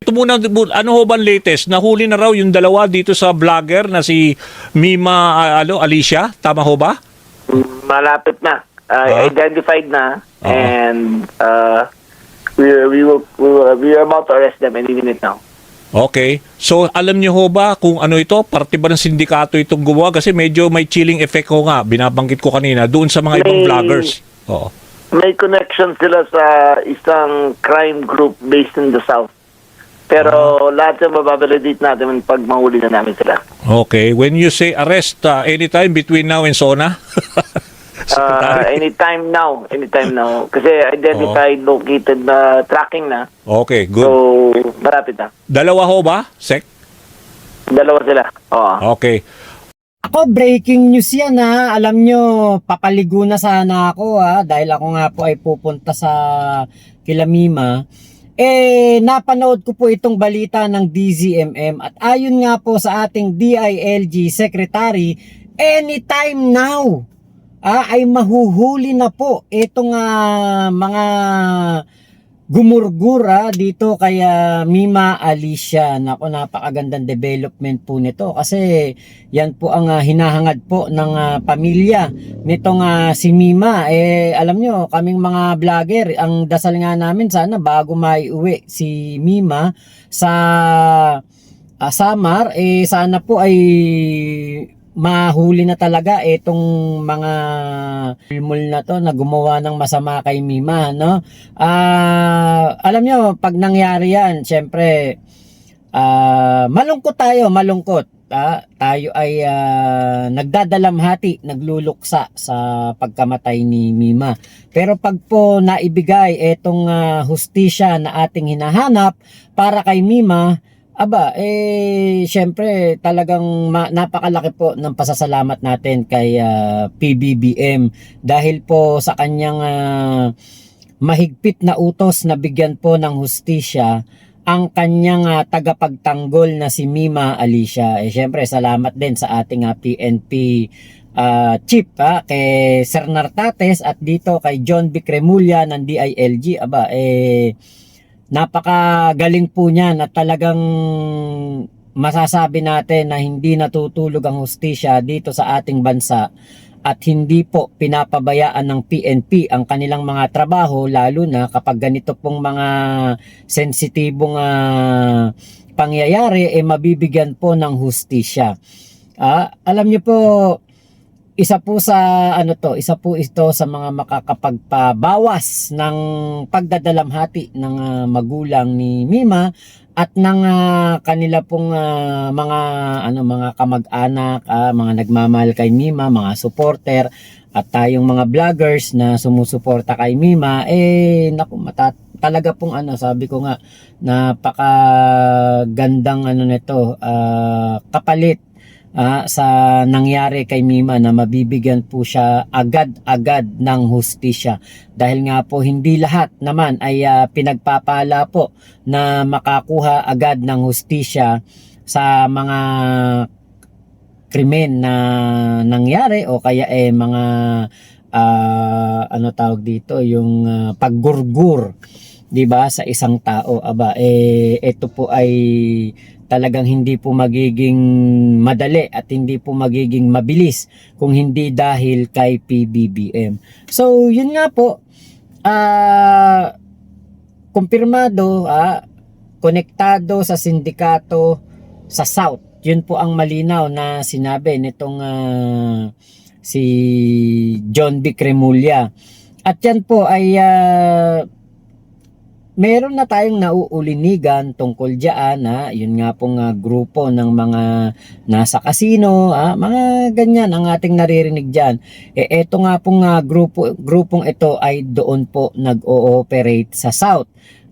Ito muna, ano ho ba ang latest? Nahuli na raw yung dalawa dito sa vlogger na si Mima Alicia. Tama ho ba? Malapit na. Identified na. Oo. And we are about to arrest them any minute now. Okay. So, alam niyo ho ba kung ano ito? Parte ba ng sindikato itong gumawa? Kasi medyo may chilling effect ko nga. Binabanggit ko kanina doon sa mga ibang May- vloggers. Oo. May connection sila sa isang crime group based in the South. Pero lahat yung mababalidate natin pag mahuli na namin sila. Okay. When you say arrest, anytime between now and Sona? Anytime now. Kasi identified, located na, tracking na. Okay, good. So, marapit na. Dalawa ho ba, Sek? Dalawa sila. Oo. Okay. Ako, breaking news yan ha. Alam nyo, papaligo na sana ako ha. Dahil ako nga po ay pupunta sa Kilamima. Napanood ko po itong balita ng DZMM. At ayon nga po sa ating DILG Secretary, anytime now ay mahuhuli na po itong mga gumurgura dito kay Mima Alicia. Naku, napakagandang development po nito kasi yan po ang hinahangad po ng pamilya nitong si Mima. Alam nyo, kaming mga vlogger, ang dasal nga namin sana bago maiuwi si Mima sa Samar, sana po ay mahuli na talaga itong mga mulmul na to na gumawa ng masama kay Mima, no? Alam nyo, pag nangyari yan, syempre malungkot tayo, tayo ay nagdadalamhati, nagluluksa sa pagkamatay ni Mima. Pero pag po naibigay itong hustisya na ating hinahanap para kay Mima, syempre talagang napakalaki po ng pasasalamat natin kay PBBM dahil po sa kanyang mahigpit na utos na bigyan po ng hustisya ang kanyang tagapagtanggol na si Mima Alicia. Syempre salamat din sa ating PNP chief kay Sir Nartates at dito kay John B. Cremulya ng DILG. Napakagaling po niya na talagang masasabi natin na hindi natutulog ang hustisya dito sa ating bansa at hindi po pinapabayaan ng PNP ang kanilang mga trabaho, lalo na kapag ganito pong mga sensitibong pangyayari mabibigyan po ng hustisya. Alam niyo po, isa po ito sa mga makakapagpabawas ng pagdadalamhati ng magulang ni Mima at ng kanila pong mga kamag-anak, mga nagmamahal kay Mima, mga supporter at tayong mga vloggers na sumusuporta kay Mima. Naku, talaga pong sabi ko nga, napakagandang nito, kapalit sa nangyari kay Mima na mabibigyan po siya agad-agad ng hustisya dahil nga po hindi lahat naman ay pinagpapala po na makakuha agad ng hustisya sa mga krimen na nangyari o kaya mga tawag dito, yung paggurgur, 'di ba, sa isang tao. Ito po ay talagang hindi po magiging madali at hindi po magiging mabilis kung hindi dahil kay PBBM. So, yun nga po, kumpirmado, konektado sa sindikato sa South. Yun po ang malinaw na sinabi nitong si John B. Cremulya. At yan po ay meron na tayong nauulinigan tungkol diyan, yun nga pong grupo ng mga nasa casino, mga ganyan ang ating naririnig diyan. Ito nga pong grupong ito ay doon po nag-ooperate sa South.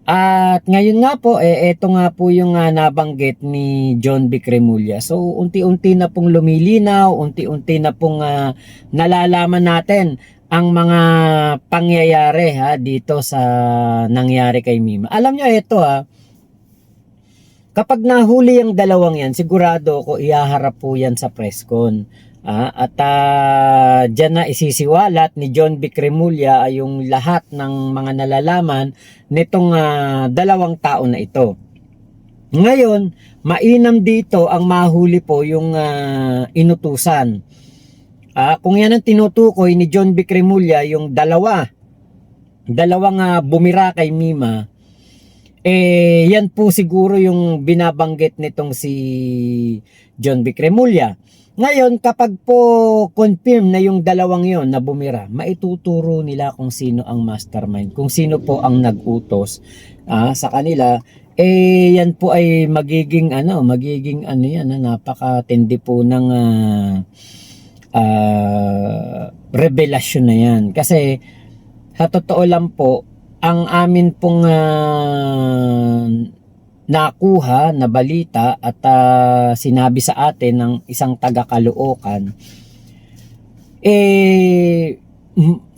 At ngayon nga po, ito nga po yung nabanggit ni John B. Cremulya. So unti-unti na pong lumilinaw, unti-unti na pong nalalaman natin ang mga pangyayari dito sa nangyari kay Mima. Alam nyo ito kapag nahuli ang dalawang yan, sigurado ko ihaharap po yan sa presscon. At dyan na isisiwalat ni John B. Cremulya ay yung lahat ng mga nalalaman nitong dalawang tao na ito. Ngayon, mainam dito ang mahuli po yung inutusan. Kung yan ang tinutukoy ni John B. Cremulya, yung dalawang bumira kay Mima, yan po siguro yung binabanggit nitong si John B. Cremulya. Ngayon, kapag po confirm na yung dalawang yon na bumira, maituturo nila kung sino ang mastermind, kung sino po ang nag-utos sa kanila. Yan po ay magiging ano yan, napakatindi po ng revelasyon na yan. Kasi sa totoo lang po, ang amin pong nakuha na balita at sinabi sa atin ng isang taga-Caloocan,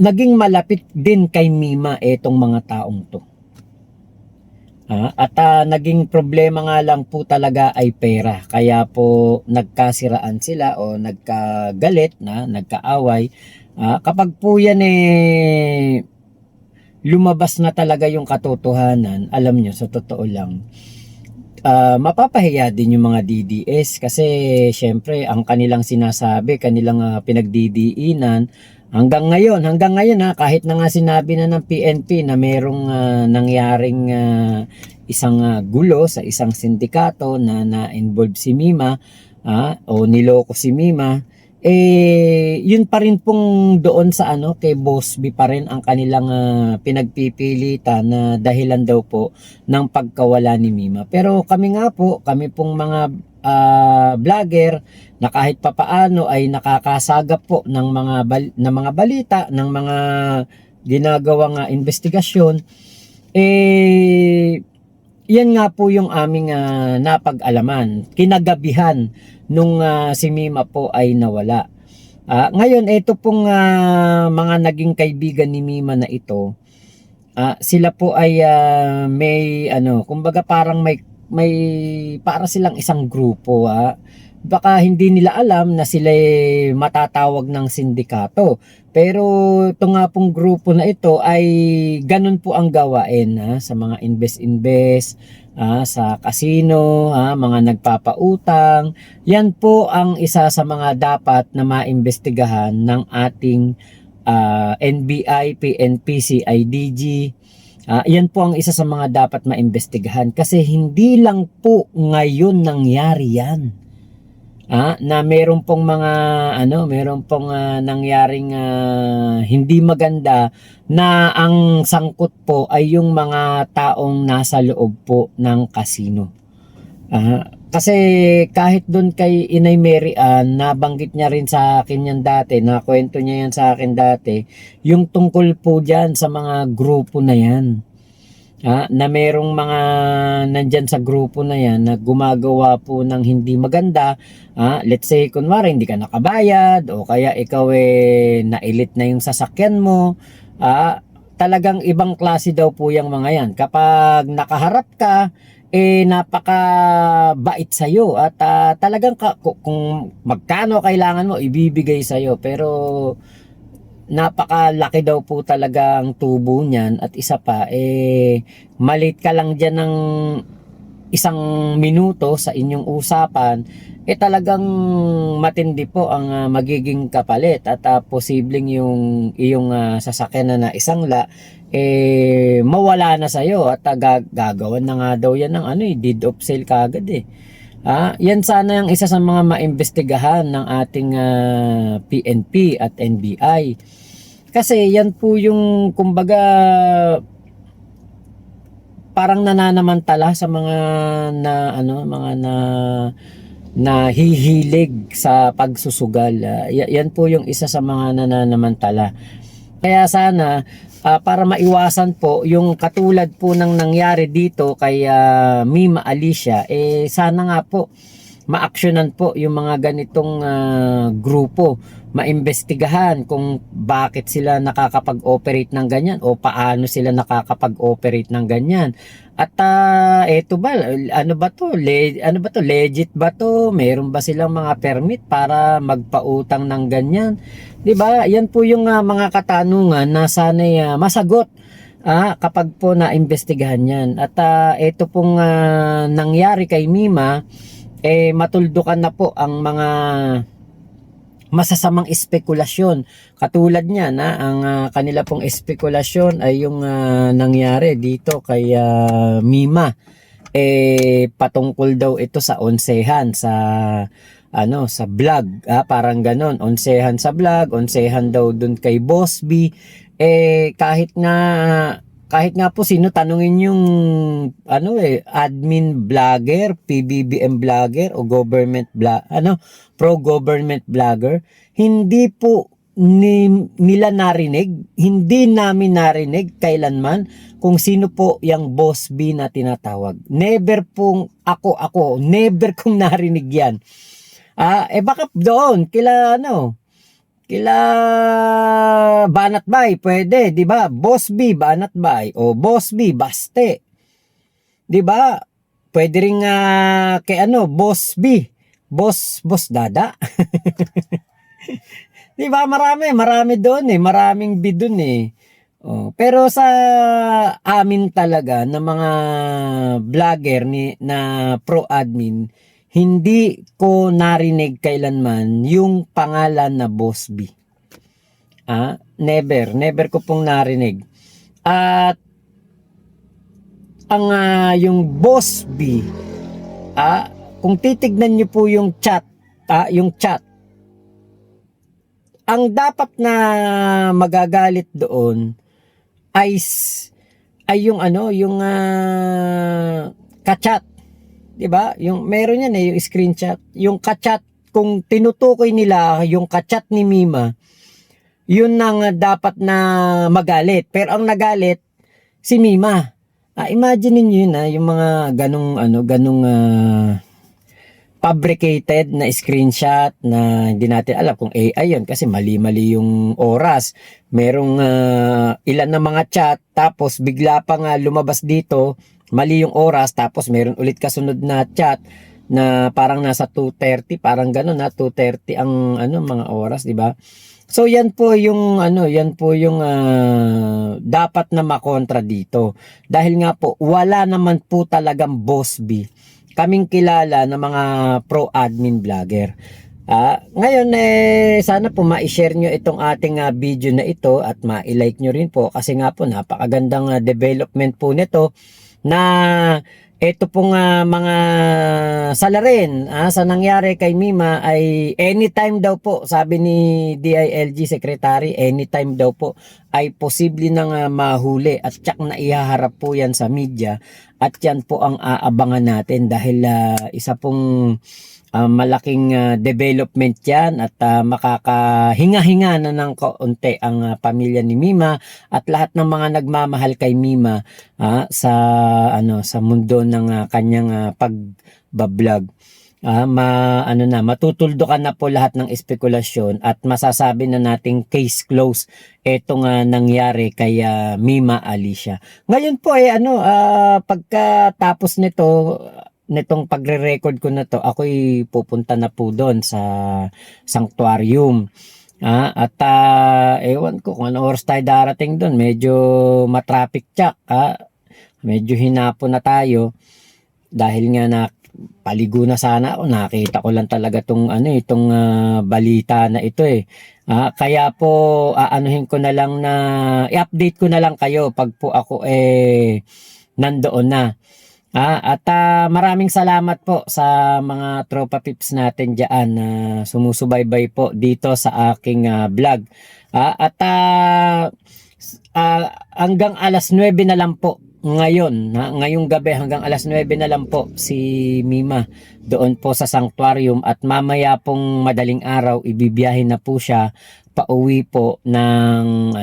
naging malapit din kay Mima etong mga taong to. At naging problema nga lang po talaga ay pera. Kaya po nagkasiraan sila o nagkagalit na, nagkaaway. Kapag po yan lumabas na talaga yung katotohanan, alam nyo, sa totoo lang, mapapahiya din yung mga DDS kasi syempre ang kanilang sinasabi, kanilang pinagdidiinan hanggang ngayon kahit na nga sinabi na ng PNP na merong nangyaring isang gulo sa isang sindikato na-involve si Mima o niloko si Mima, yun pa rin pong doon sa kay Boss B pa rin ang kanilang pinagpipilitan na dahilan daw po ng pagkawala ni Mima. Pero kami pong mga vlogger na kahit papaano ay nakakasagap po ng mga balita, ng mga ginagawang investigasyon, yan nga po yung aming napag-alaman kinagabihan nung si Mima po ay nawala. Ngayon, ito pong mga naging kaibigan ni Mima na ito, sila po ay may kumbaga parang may para silang isang grupo. Baka hindi nila alam na sila matatawag ng sindikato. Pero ito nga pong grupo na ito ay ganun po ang gawain sa mga invest sa casino, mga nagpapautang. Yan po ang isa sa mga dapat na maimbestigahan ng ating NBI, PNP, CIDG. Yan po ang isa sa mga dapat maimbestigahan kasi hindi lang po ngayon nangyari yan. Na meron pong nangyaring hindi maganda na ang sangkot po ay yung mga taong nasa loob po ng casino. Kasi kahit doon kay Inay Mary Ann, nabanggit niya rin sa akin yan dati, nakwento niya yan sa akin dati, yung tungkol po dyan sa mga grupo na yan. Na merong mga nandyan sa grupo na yan na gumagawa po ng hindi maganda. Let's say kunwari hindi ka nakabayad o kaya ikaw nailit na yung sasakyan mo. Talagang ibang klase daw po yung mga yan. Kapag nakaharap ka, napakabait sa'yo at talagang kung magkano kailangan mo ibibigay sa'yo, pero napakalaki daw po talaga ang tubo niyan. At isa pa, malit ka lang dyan ng isang minuto sa inyong usapan, talagang matindi po ang magiging kapalit at posibleng yung iyong sasakyan na isangla mawala na sa'yo at gagawan na nga daw yan ng deed of sale kagad yan sana yung isa sa mga maimbestigahan ng ating PNP at NBI. Kasi yan po yung kumbaga parang nananamantala sa mga nahihilig sa pagsusugal. Yan po yung isa sa mga nananamantala. Kaya sana para maiwasan po yung katulad po ng nangyari dito kay Mima Alicia, sana nga po maaksyonan po yung mga ganitong grupo, maimbestigahan kung bakit sila nakakapag-operate ng ganyan o paano sila nakakapag-operate ng ganyan. At eto ba, ano ba to, legit ba to? Meron ba silang mga permit para magpautang ng ganyan? 'Di ba? Yan po yung mga katanungan na sana'y masagot kapag po naimbestigahan yan. At ito pong nangyari kay Mima, matuldukan na po ang mga masasamang espekulasyon. Katulad niyan, ang kanila pong espekulasyon ay yung nangyari dito kay Mima. Patungkol daw ito sa onsehan, sa sa vlog, parang ganon, onsehan sa vlog, onsehan daw dun kay Boss B. Kahit nga po sino tanungin yung admin vlogger, PBBM vlogger o government pro government vlogger, hindi po nila narinig, hindi namin narinig kailanman kung sino po yung Boss B na tinatawag. Never pong ako never kong narinig yan. Baka doon kila Banat Bay, pwede, 'di ba? Boss B Banat Bay o Boss B Baste. 'Di ba? Pwede ring kay Boss B, Boss Dada. 'Di ba? Marami doon maraming B doon pero sa amin talaga na mga vlogger na pro admin, hindi ko narinig kailanman yung pangalan na Boss B. Never ko pong narinig. At ang yung Boss B, kung titignan niyo po yung chat, ang dapat na magagalit doon ay yung yung ka-chat. 'Di ba? Yung meron yan yung screenshot, yung ka-chat, kung tinutukoy nila yung ka-chat ni Mima, yun nang dapat na magalit. Pero ang nagalit si Mima. Imagine niyo yun yung mga ganung fabricated na screenshot na hindi natin alam kung AI yun kasi mali-mali yung oras. Merong ilan na mga chat tapos bigla pa nga lumabas dito mali yung oras, tapos meron ulit kasunod na chat na parang nasa 2:30, parang gano'n 2:30 ang mga oras, di ba? So yan po yung dapat na makontra dito. Dahil nga po wala naman po talagang Boss B kaming kilala na mga pro admin vlogger. Ngayon sana po ma-share nyo itong ating video na ito at ma-like nyo rin po kasi nga po napakagandang development po nito na ito pong mga salarin sa nangyari kay Mima ay anytime daw po, sabi ni DILG Secretary, anytime daw po ay posible nang mahuli at tsak na ihaharap po yan sa media at yan po ang aabangan natin dahil isa pong malaking development yan at makakahinga-hinga na ng kaunti ang pamilya ni Mima at lahat ng mga nagmamahal kay Mima sa mundo ng kanyang pagbablog. Matutuldukan na po lahat ng espekulasyon at masasabi na nating case close etong nangyari kay Mima Alicia. Ngayon po pagkatapos nitong pagre-record ko na to, ako'y pupunta na po doon sa sanctuarium. At ewan ko kung ano oras tayo darating doon. Medyo matraffic tsak. Medyo hinapon na tayo. Dahil nga paligo na sana ako. Nakita ko lang talaga itong balita na ito kaya po aanuhin ko na lang na i-update ko na lang kayo pag po ako nandoon na. At maraming salamat po sa mga tropa pips natin dyan na sumusubaybay po dito sa aking vlog. Hanggang alas 9 na lang po ngayon, ngayong gabi hanggang alas 9 na lang po si Mima doon po sa sanctuarium at mamaya pong madaling araw ibibiyahin na po siya pauwi po ng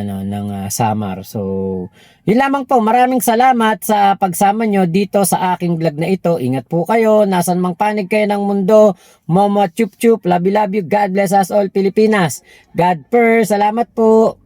Samar. So, yun lamang po. Maraming salamat sa pagsama nyo dito sa aking vlog na ito. Ingat po kayo. Nasan mang panig kayo ng mundo. Momo chup chup. Love you, love you. God bless us all, Pilipinas. God first. Salamat po.